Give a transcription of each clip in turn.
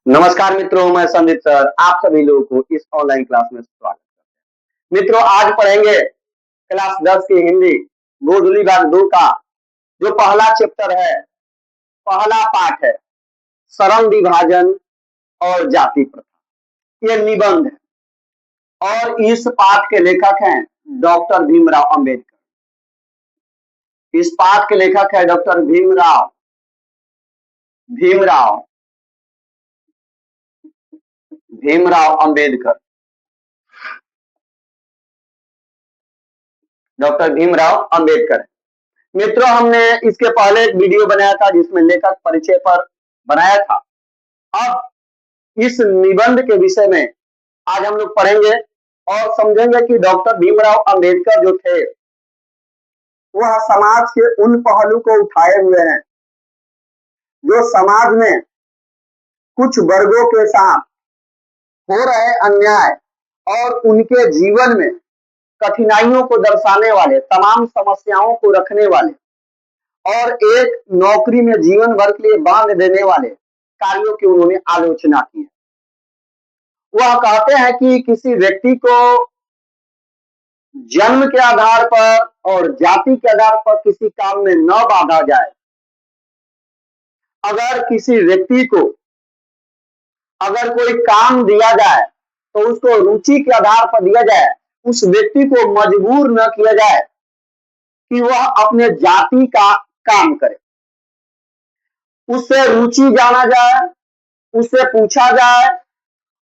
नमस्कार मित्रों, मैं संदीप सर आप सभी लोगों को इस ऑनलाइन क्लास में स्वागत करते हैं। मित्रों, आज पढ़ेंगे क्लास 10 की हिंदी गोधुली भाग 2 का जो पहला चैप्टर है, पहला पाठ है श्रम विभाजन और जाति प्रथा। ये निबंध है और इस पाठ के लेखक हैं डॉक्टर भीमराव अंबेडकर। इस पाठ के लेखक है डॉक्टर भीमराव भीमराव भीमराव अंबेडकर। डॉक्टर भीमराव अंबेडकर। मित्रों, हमने इसके पहले एक वीडियो बनाया था जिसमें लेखक परिचय पर बनाया था। अब इस निबंध के विषय में आज हम लोग पढ़ेंगे और समझेंगे कि डॉक्टर भीमराव अंबेडकर जो थे वह समाज के उन पहलू को उठाए हुए हैं जो समाज में कुछ वर्गों के साथ हो रहे अन्याय और उनके जीवन में कठिनाइयों को दर्शाने वाले, तमाम समस्याओं को रखने वाले और एक नौकरी में जीवन भर के लिए बांध देने वाले कार्यों की उन्होंने आलोचना की है। वह कहते हैं कि किसी व्यक्ति को जन्म के आधार पर और जाति के आधार पर किसी काम में न बांधा जाए। अगर किसी व्यक्ति को अगर कोई काम दिया जाए तो उसको रुचि के आधार पर दिया जाए, उस व्यक्ति को मजबूर न किया जाए कि वह अपने जाति का काम करे। उससे रुचि जाना जाए, उससे पूछा जाए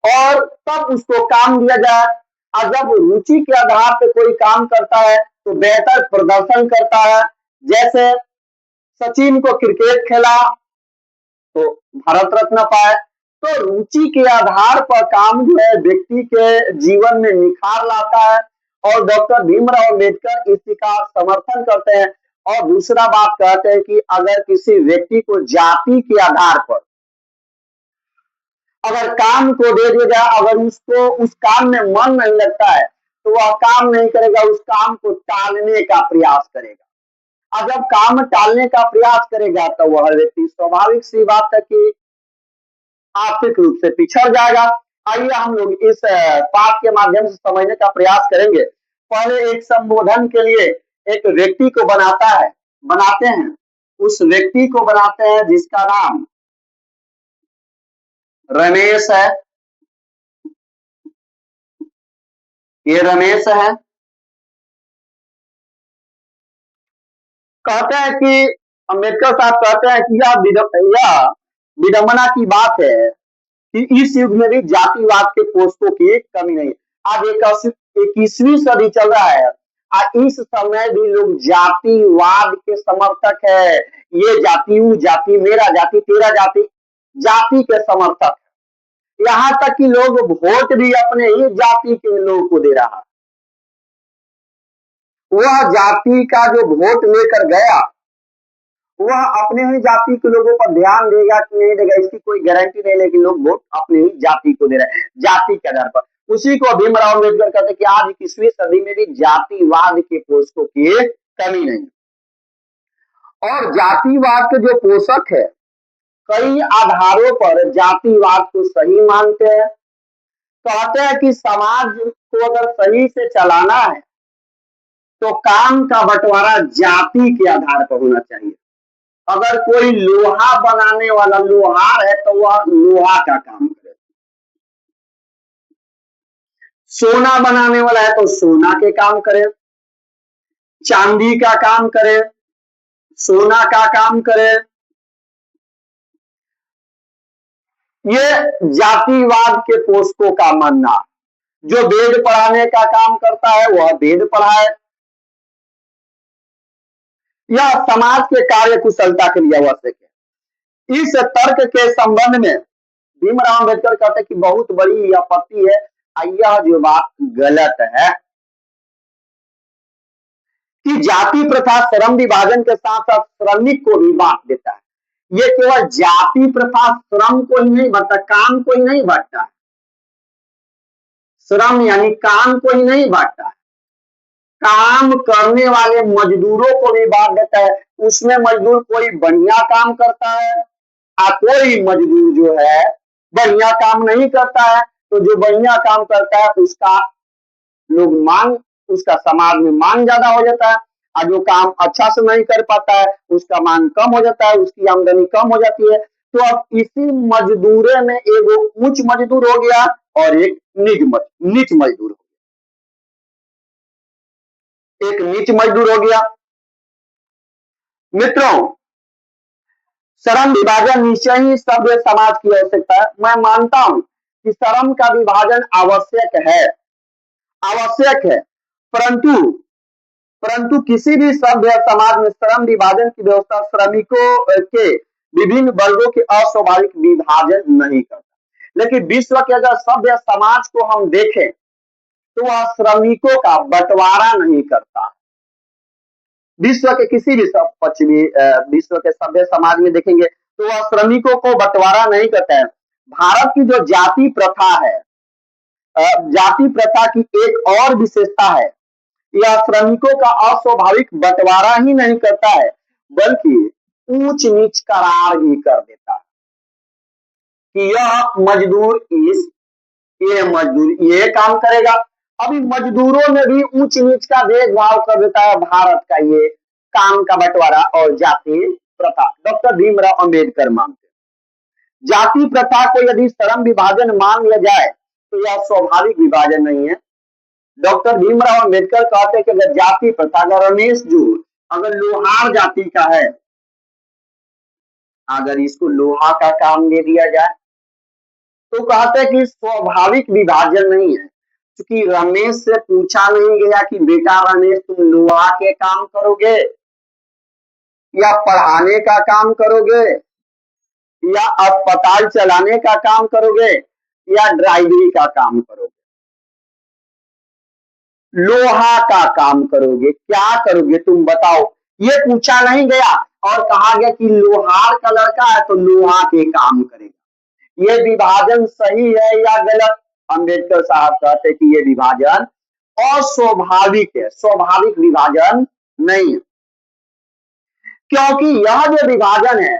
और तब उसको काम दिया जाए। और जब रुचि के आधार पर कोई काम करता है तो बेहतर प्रदर्शन करता है। जैसे सचिन को क्रिकेट खेला तो भारत रत्न पाए। तो रुचि के आधार पर काम जो है व्यक्ति के जीवन में निखार लाता है और डॉक्टर भीमराव अंबेडकर इसी का समर्थन करते हैं। और दूसरा बात कहते हैं कि अगर किसी व्यक्ति को जाति के आधार पर अगर काम को दे दिया जाए, अगर उसको उस काम में मन नहीं लगता है तो वह काम नहीं करेगा, उस काम को टालने का प्रयास करेगा। और जब काम टालने का प्रयास करेगा तो वह व्यक्ति स्वाभाविक सी बात है कि आर्थिक रूप से पिछड़ जाएगा। आइए हम लोग इस पाठ के माध्यम से समझने का प्रयास करेंगे। पहले एक संबोधन के लिए एक व्यक्ति को बनाते हैं। उस व्यक्ति को बनाते हैं जिसका नाम रमेश है। ये रमेश है। कहते हैं कि अंबेडकर साहब कहते हैं कि यह विडंबना की बात है कि इस युग में भी जातिवाद के पोस्टों की कमी नहीं। आज 21वीं सदी चल रहा है और इस समय भी लोग जातिवाद के समर्थक है। ये जाति, वो जाति, मेरा जाति, तेरा जाति, जाति के समर्थक है। यहाँ तक कि लोग वोट भी अपने ही जाति के लोगों को दे रहा है। वह जाति का जो वोट लेकर गया वह अपने ही जाति के लोगों पर ध्यान देगा कि नहीं देगा, इसकी कोई गारंटी नहीं, लेकिन लोग वोट अपने ही जाति को दे रहे हैं, जाति के आधार पर। उसी को भीमराव अंबेडकर कहते हैं कि आज 21वीं सदी में भी जातिवाद के पोषकों की कमी नहीं। और जातिवाद के जो पोषक है कई आधारों पर जातिवाद को सही मानते हैं। कहते हैं कि समाज को अगर सही से चलाना है तो काम का बंटवारा जाति के आधार पर होना चाहिए। अगर कोई लोहा बनाने वाला लोहार है तो वह लोहा का काम करे, सोना बनाने वाला है तो सोना के काम करे, चांदी का काम करे, सोना का काम करे। ये जातिवाद के पोषकों का मानना। जो वेद पढ़ाने का काम करता है वह वेद पढ़ाए। यह समाज के कार्य कुशलता के लिए आवश्यक है। इस तर्क के संबंध में भीमराव अंबेडकर कहते हैं कि बहुत बड़ी आपत्ति है। यह जो बात गलत है कि जाति प्रथा श्रम विभाजन के साथ साथ श्रमिक को भी बांट देता है। ये केवल जाति प्रथा श्रम को ही नहीं बांटता, काम को ही नहीं बांटता है। श्रम यानी काम को ही नहीं बांटता है, काम करने वाले मजदूरों को भी बांट देता है। उसमें मजदूर कोई बढ़िया काम करता है और कोई मजदूर जो है बढ़िया काम नहीं करता है, तो जो बढ़िया काम करता है उसका लोग मान उसका समाज में मान ज्यादा हो जाता है, और जो काम अच्छा से नहीं कर पाता है उसका मान कम हो जाता है, उसकी आमदनी कम हो जाती है। तो अब इसी मजदूरे में एक उच्च मजदूर हो गया और एक नीच मजदूर हो गया, एक नीच मजदूर हो गया। मित्रों, श्रम विभाजन निश्चय ही सभ्य समाज की आवश्यकता है। मैं मानता हूं कि श्रम का विभाजन आवश्यक है, परंतु परंतु किसी भी सभ्य समाज में श्रम विभाजन की व्यवस्था श्रमिकों के विभिन्न वर्गों के अस्वाभाविक विभाजन नहीं करता। लेकिन विश्व के अगर सभ्य समाज को हम देखें तो वह श्रमिकों का बंटवारा नहीं करता। विश्व के किसी भी पश्चिमी विश्व के सभ्य समाज में देखेंगे तो वह श्रमिकों को बंटवारा नहीं करता है। भारत की जो जाति प्रथा है, जाति प्रथा की एक और विशेषता है, यह श्रमिकों का अस्वाभाविक बंटवारा ही नहीं करता है बल्कि ऊंच नीच करार भी कर देता है कि ये मजदूर ये काम करेगा। अभी मजदूरों में भी ऊंच नीच का भेदभाव कर देता है भारत का ये काम का बंटवारा और जाति प्रथा। डॉक्टर भीमराव अंबेडकर मानते हैं जाति प्रथा को यदि श्रम विभाजन मान लिया जाए तो यह स्वाभाविक विभाजन नहीं है। डॉक्टर भीमराव अंबेडकर कहते हैं कि अगर जाति प्रथा, अगर रमेश जो अगर लोहार जाति का है, अगर इसको लोहा का काम दे दिया जाए तो कहते हैं कि स्वाभाविक विभाजन नहीं है, क्योंकि रमेश से पूछा नहीं गया कि बेटा रमेश तुम लोहा के काम करोगे या पढ़ाने का काम करोगे या अस्पताल चलाने का काम करोगे या ड्राइवरी का काम करोगे, लोहा का काम करोगे, क्या करोगे तुम बताओ, ये पूछा नहीं गया और कहा गया कि लोहार का लड़का है तो लोहा के काम करेगा। ये विभाजन सही है या गलत? अंबेडकर साहब कहते कि ये विभाजन अस्वाभाविक है, स्वाभाविक विभाजन नहीं है, क्योंकि यह जो विभाजन है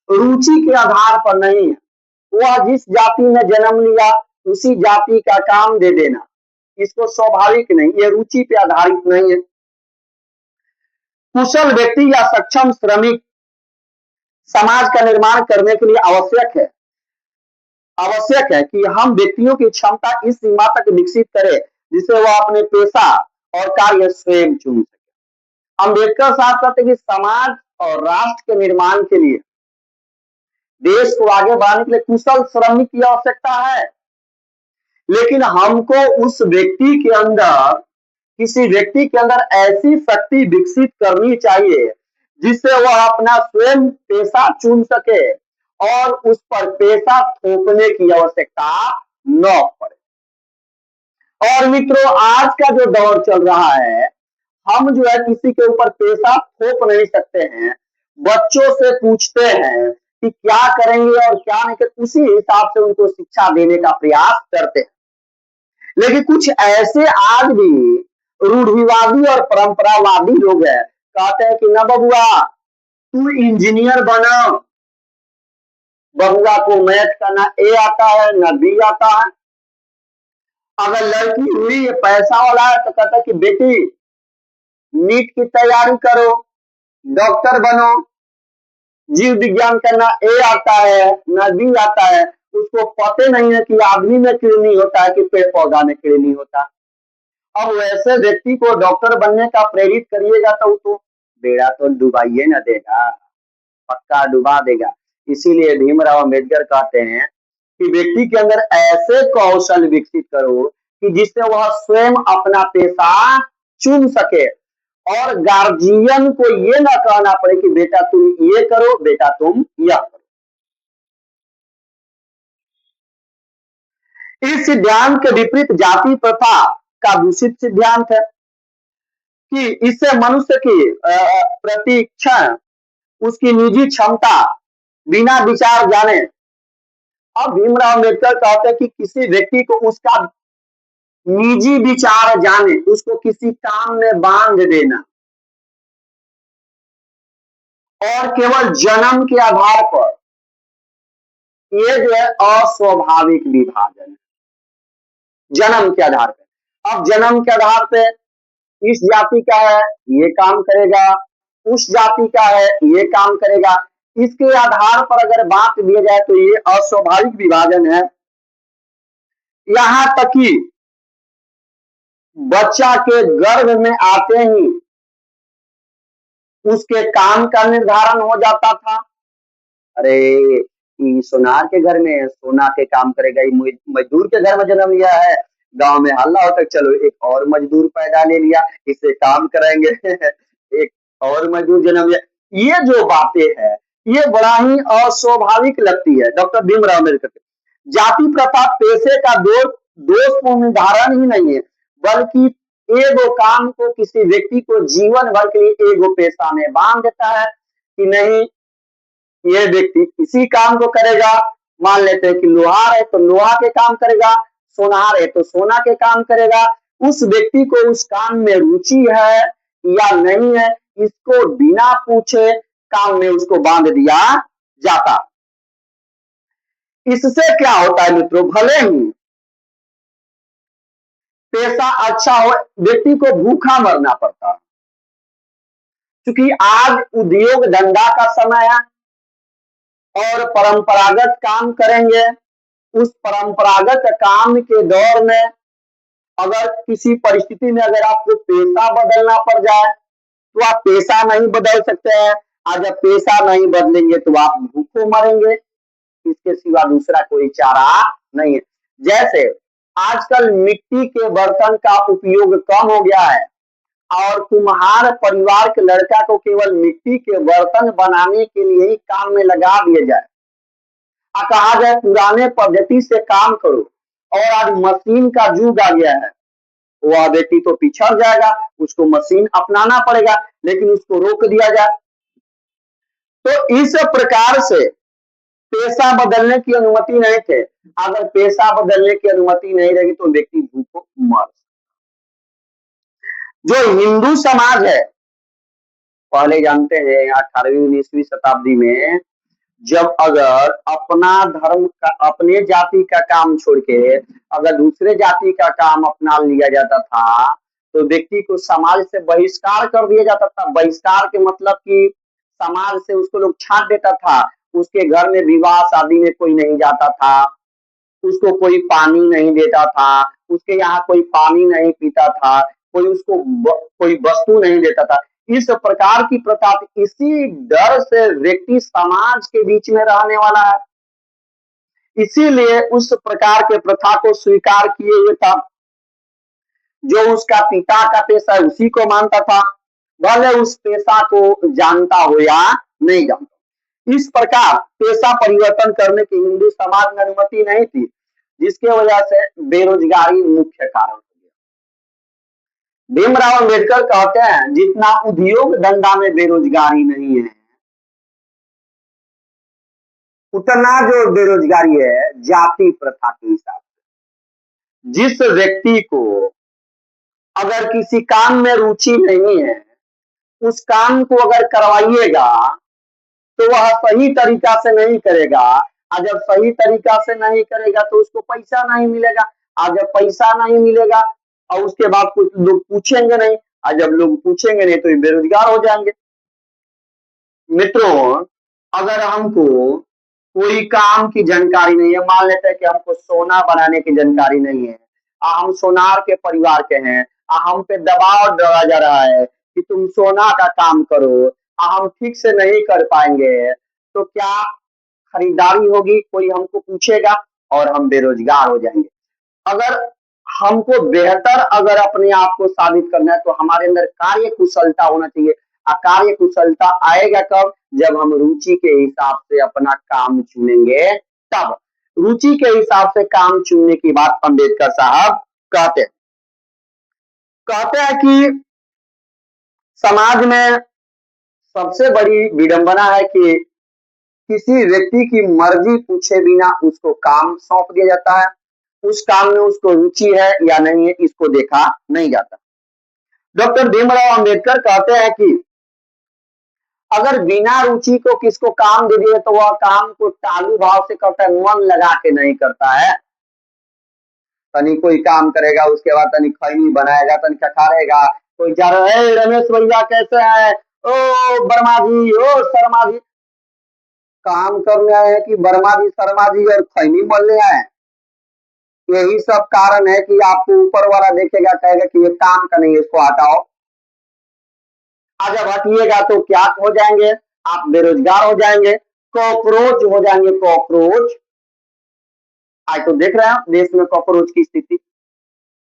रुचि के आधार पर नहीं है। वह जिस जाति में जन्म लिया उसी जाति का काम दे देना, इसको स्वाभाविक नहीं, ये रुचि पे आधारित नहीं है। कुशल व्यक्ति या सक्षम श्रमिक समाज का निर्माण करने के लिए आवश्यक है कि हम व्यक्तियों की क्षमता इस सीमा तक विकसित करें जिससे वह अपने पेशा और कार्य स्वयं चुन सके। अम्बेडकर साहब कहते हैं कि समाज और राष्ट्र के निर्माण के लिए, देश को आगे बढ़ाने के लिए कुशल श्रमिक की आवश्यकता है, लेकिन हमको उस व्यक्ति के अंदर, किसी व्यक्ति के अंदर ऐसी शक्ति विकसित करनी चाहिए जिससे वह अपना स्वयं पेशा चुन सके और उस पर पेशा थोपने की आवश्यकता न पड़े। और मित्रों, आज का जो दौर चल रहा है, हम जो है किसी के ऊपर पेशा थोप नहीं सकते हैं। बच्चों से पूछते हैं कि क्या करेंगे और क्या नहीं करेंगे, उसी हिसाब से उनको शिक्षा देने का प्रयास करते हैं। लेकिन कुछ ऐसे आज भी रूढ़िवादी और परंपरावादी लोग हैं, कहते हैं कि न बबुआ तू इंजीनियर बना, बबुआ को मैथ का ना ए आता है ना बी आता है। अगर लड़की हुई पैसा वाला है तो कहता है कि बेटी नीट की तैयारी करो, डॉक्टर बनो, जीव विज्ञान का ना ए आता है ना बी आता है, उसको पता नहीं है कि आदमी में किडनी होता है कि पेड़ पौधा में किडनी होता है। अब वैसे व्यक्ति को डॉक्टर बनने का प्रेरित करिएगा तो उसको बेड़ा तो डुबाइए न देगा, पक्का डुबा देगा। इसीलिए भीमराव अंबेडकर कहते हैं कि व्यक्ति के अंदर ऐसे कौशल विकसित करो कि जिससे वह स्वयं अपना पेशा चुन सके और गार्जियन को ये ना कहना पड़े कि बेटा तुम ये करो, बेटा तुम यह करो। इस सिद्धांत के विपरीत जाति प्रथा का दूषित सिद्धांत है कि इससे मनुष्य की प्रतिक्षण, उसकी निजी क्षमता बिना विचार जाने। अब भीमराव अम्बेडकर कहते हैं कि किसी व्यक्ति को उसका निजी विचार जाने, उसको किसी काम में बांध देना और केवल जन्म के आधार पर ये जो है अस्वाभाविक विभाजन है, जन्म के आधार पे। अब जन्म के आधार पे इस जाति का है ये काम करेगा, उस जाति का है ये काम करेगा, इसके आधार पर अगर बांट दिया जाए तो ये अस्वाभाविक विभाजन है। यहां तक कि बच्चा के गर्भ में आते ही उसके काम का निर्धारण हो जाता था। अरे ये सोनार के घर में सोना के काम करेगा, ये मजदूर के घर में जन्म लिया है, गांव में हल्ला होता है चलो एक और मजदूर पैदा ले लिया, इससे काम कराएंगे एक और मजदूर जन्म लिया। ये जो बातें हैं ये बड़ा ही अस्वाभाविक लगती है डॉक्टर भीमराव अम्बेडकर के। जाति प्रथा पेशे का दोषपूर्ण निर्धारण ही नहीं है, बल्कि एगो काम को किसी व्यक्ति को जीवन भर के लिए एगो पेशा में बांध देता है कि नहीं ये व्यक्ति इसी काम को करेगा। मान लेते हैं कि लोहार है तो लोहा के काम करेगा, सोनार है तो सोना के काम करेगा। उस व्यक्ति को उस काम में रुचि है या नहीं है, इसको बिना पूछे काम में उसको बांध दिया जाता। इससे क्या होता है मित्रों, भले ही पेशा अच्छा हो, व्यक्ति को भूखा मरना पड़ता है, क्योंकि आज उद्योग धंधा का समय है और परंपरागत काम करेंगे। उस परंपरागत काम के दौर में अगर किसी परिस्थिति में अगर आपको पेशा बदलना पड़ जाए तो आप पेशा नहीं बदल सकते हैं, और जब पेशा नहीं बदलेंगे तो आप भूखे मरेंगे, इसके सिवा दूसरा कोई चारा नहीं है। जैसे आजकल मिट्टी के बर्तन का उपयोग कम हो गया है और कुम्हार परिवार के लड़का को केवल मिट्टी के बर्तन बनाने के लिए ही काम में लगा दिया जाए, कहा जाए पुराने पद्धति से काम करो, और आज मशीन का युग आ गया है, वह व्यक्ति तो पिछड़ जाएगा, उसको मशीन अपनाना पड़ेगा, लेकिन उसको रोक दिया जाए। तो इस प्रकार से पेशा बदलने की अनुमति नहीं थे। अगर पेशा बदलने की अनुमति नहीं रहेगी तो व्यक्ति भूखों मर। जो हिंदू समाज है, पहले जानते हैं 18वीं-19वीं शताब्दी में जब अगर अपना धर्म का अपने जाति का काम छोड़ के अगर दूसरे जाति का काम अपना लिया जाता था तो व्यक्ति को समाज से बहिष्कार कर दिया जाता था। बहिष्कार के मतलब कि समाज से उसको लोग छांट देता था, उसके घर में विवाह शादी में कोई नहीं जाता था, उसको कोई पानी नहीं देता था, उसके यहाँ कोई पानी नहीं पीता था, कोई उसको कोई वस्तु नहीं देता था। इस प्रकार की प्रथा, इसी डर से व्यक्ति समाज के बीच में रहने वाला है, इसीलिए उस प्रकार के प्रथा को स्वीकार किए हुए था। जो उसका पिता का पेशा है उसी को मानता था, भले उस पेशा को जानता हो या नहीं जानता। इस प्रकार पेशा परिवर्तन करने की हिंदू समाज में अनुमति नहीं थी, जिसके वजह से बेरोजगारी मुख्य कारण हो गया। भीमराव अम्बेडकर कहते हैं जितना उद्योग धंधा में बेरोजगारी नहीं है, उतना जो बेरोजगारी है जाति प्रथा के हिसाब से। जिस व्यक्ति को अगर किसी काम में रुचि नहीं है, उस काम को अगर करवाइएगा तो वह सही तरीका से नहीं करेगा, और जब सही तरीका से नहीं करेगा तो उसको पैसा नहीं मिलेगा, और जब पैसा नहीं मिलेगा और उसके बाद कुछ लोग पूछेंगे नहीं, और जब लोग पूछेंगे नहीं तो बेरोजगार हो जाएंगे। मित्रों, अगर हमको कोई काम की जानकारी नहीं है, मान लेते हैं कि हमको सोना बनाने की जानकारी नहीं है, हम सोनार के परिवार के हैं, हम पे दबाव डाला जा रहा है कि तुम सोना का काम करो, हम ठीक से नहीं कर पाएंगे, तो क्या खरीदारी होगी? कोई हमको पूछेगा और हम बेरोजगार हो जाएंगे। अगर हमको बेहतर अगर अपने आप को साबित करना है तो हमारे अंदर कार्य कुशलता होना चाहिए। कार्य कुशलता आएगा कब? जब हम रुचि के हिसाब से अपना काम चुनेंगे, तब। रुचि के हिसाब से काम चुनने की बात अम्बेडकर साहब कहते हैं कि समाज में सबसे बड़ी विडंबना है कि किसी व्यक्ति की मर्जी पूछे बिना उसको काम सौंप दिया जाता है, उस काम में उसको रुचि है या नहीं है इसको देखा नहीं जाता। डॉक्टर भीमराव अम्बेडकर कहते हैं कि अगर बिना रुचि को किसको काम दे दिए तो वह काम को चालू भाव से करता है, मन लगा के नहीं करता है। तनी कोई काम करेगा, उसके बाद तनी खैनी बनाएगा, तनी खखारेगा, कोई जा रहा है रमेश भैया कैसे है, ओ वर्मा जी, ओ शर्मा जी, काम करने आए हैं कि वर्मा जी शर्मा जी और खैनी बोलने आए। यही सब कारण है कि आपको ऊपर वाला देखेगा, कहेगा कि ये काम का नहीं है, इसको हटाओ। आज जब हटिएगा तो क्या हो जाएंगे, आप बेरोजगार हो जाएंगे, कॉकरोच हो जाएंगे, कॉकरोच। आज तो देख रहे हैं देश में कॉकरोच की स्थिति,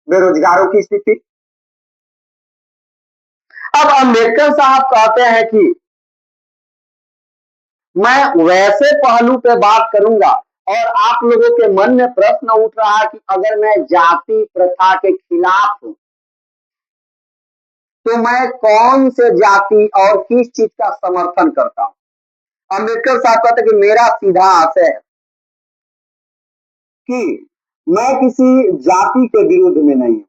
बेरोजगारों की स्थिति। अब अम्बेडकर साहब कहते हैं कि मैं वैसे पहलू पे बात करूंगा, और आप लोगों के मन में प्रश्न उठ रहा है कि अगर मैं जाति प्रथा के खिलाफ हूं तो मैं कौन से जाति और किस चीज का समर्थन करता हूं। अम्बेडकर साहब कहते हैं कि मेरा सीधा आशय है कि मैं किसी जाति के विरुद्ध में नहीं हूं।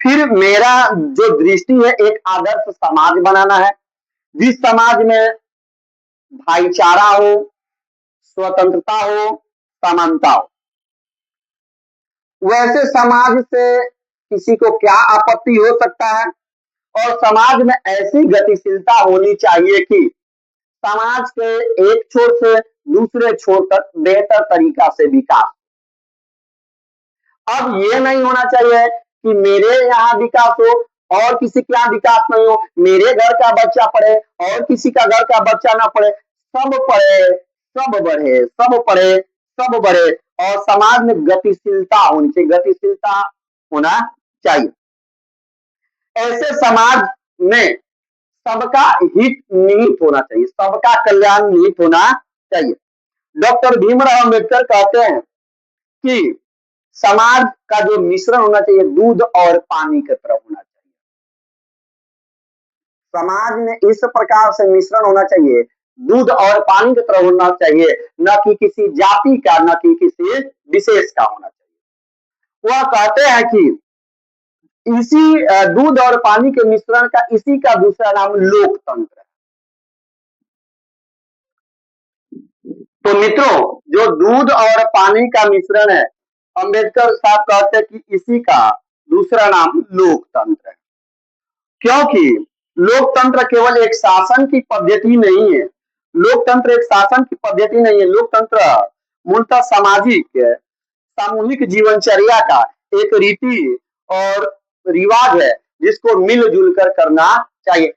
फिर मेरा जो दृष्टि है एक आदर्श समाज बनाना है, जिस समाज में भाईचारा हो, स्वतंत्रता हो, समानता हो। वैसे समाज से किसी को क्या आपत्ति हो सकता है, और समाज में ऐसी गतिशीलता होनी चाहिए कि समाज के एक छोर से दूसरे छोर तक बेहतर तरीका से विकास। अब ये नहीं होना चाहिए कि मेरे यहाँ विकास हो और किसी के यहाँ विकास नहीं हो, मेरे घर का बच्चा पढ़े और किसी का घर का बच्चा ना पढ़े, सब पढ़े, सब बढ़े, सब पढ़े, सब बढ़े, और समाज में गतिशीलता होनी चाहिए, गतिशीलता होना चाहिए। ऐसे समाज में सबका हित निहित होना चाहिए, सबका कल्याण निहित होना चाहिए। डॉक्टर भीमराव अम्बेडकर कहते हैं कि समाज का जो मिश्रण होना चाहिए दूध और पानी की तरह होना चाहिए। समाज में इस प्रकार से मिश्रण होना चाहिए, दूध और पानी की तरह होना चाहिए, न कि किसी जाति का, न कि किसी विशेष का होना चाहिए। वह कहते हैं कि इसी दूध और पानी के मिश्रण का, इसी का दूसरा नाम लोकतंत्र है। तो मित्रों, जो दूध और पानी का मिश्रण है, अंबेडकर साहब कहते हैं कि इसी का दूसरा नाम लोकतंत्र है। क्योंकि लोकतंत्र केवल एक शासन की पद्धति नहीं है, लोकतंत्र एक शासन की पद्धति नहीं है, लोकतंत्र मूलतः सामाजिक सामूहिक जीवनचर्या का एक रीति और रिवाज है जिसको मिलजुल कर करना चाहिए।